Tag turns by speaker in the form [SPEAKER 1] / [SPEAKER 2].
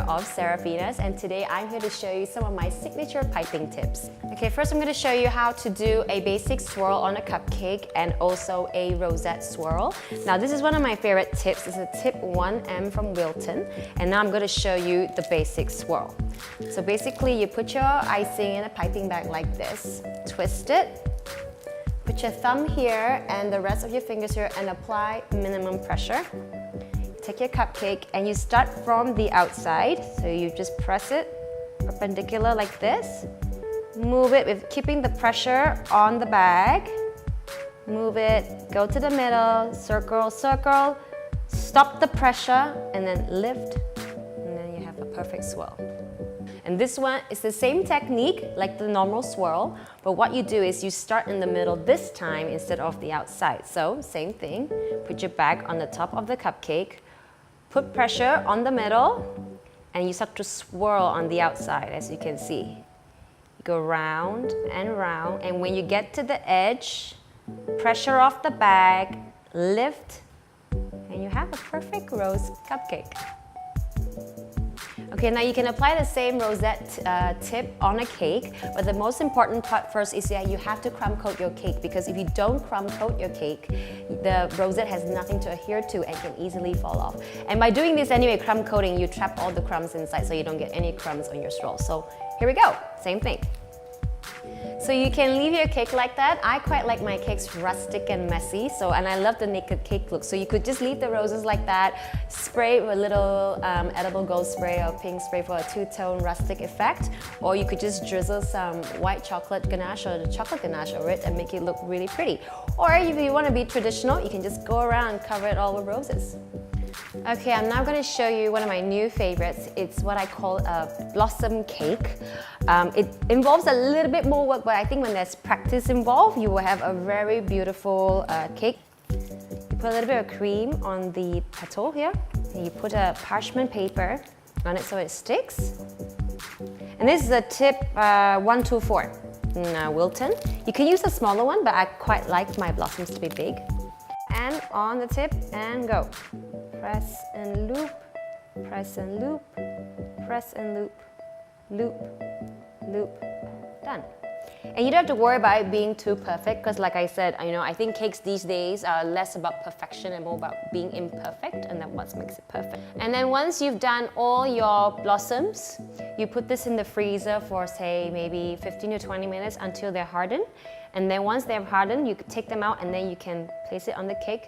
[SPEAKER 1] of Serafina's, and today I'm here to show you some of my signature piping tips. Okay, first I'm going to show you how to do a basic swirl on a cupcake and also a rosette swirl. Now this is one of my favorite tips. It's a tip 1M from Wilton, and now I'm going to show you the basic swirl. So basically you put your icing in a piping bag like this, twist it, put your thumb here and the rest of your fingers here and apply minimum pressure. Take your cupcake and you start from the outside. So you just press it perpendicular like this. Move it with keeping the pressure on the bag. Move it, go to the middle, circle, circle, stop the pressure and then lift. And then you have a perfect swirl. And this one is the same technique like the normal swirl, but what you do is you start in the middle this time instead of the outside. So same thing, put your bag on the top of the cupcake, put pressure on the middle, and you start to swirl on the outside, as you can see. You go round, and when you get to the edge, pressure off the bag, lift, and you have a perfect rose cupcake. Okay, now you can apply the same rosette tip on a cake, but the most important part first is that you have to crumb coat your cake, because if you don't crumb coat your cake, the rosette has nothing to adhere to and can easily fall off. And by doing this anyway, crumb coating, you trap all the crumbs inside so you don't get any crumbs on your swirl. So here we go, same thing. So you can leave your cake like that. I quite like my cakes rustic and messy, and I love the naked cake look. So you could just leave the roses like that, spray with a little edible gold spray or pink spray for a two-tone rustic effect, or you could just drizzle some white chocolate ganache or the chocolate ganache over it and make it look really pretty. Or if you want to be traditional, you can just go around and cover it all with roses. Okay, I'm now going to show you one of my new favorites. It's what I call a blossom cake. It involves a little bit more work, but I think when there's practice involved, you will have a very beautiful cake. You put a little bit of cream on the petal here, and you put a parchment paper on it so it sticks. And this is a tip 124 in Wilton. You can use a smaller one, but I quite like my blossoms to be big. And on the tip, and go. Press and loop, press and loop, press and loop, loop, loop, done. And you don't have to worry about it being too perfect, because like I said, I think cakes these days are less about perfection and more about being imperfect, and that's what makes it perfect. And then once you've done all your blossoms, you put this in the freezer for say maybe 15 to 20 minutes until they're hardened. And then once they're hardened, you can take them out and then you can place it on the cake.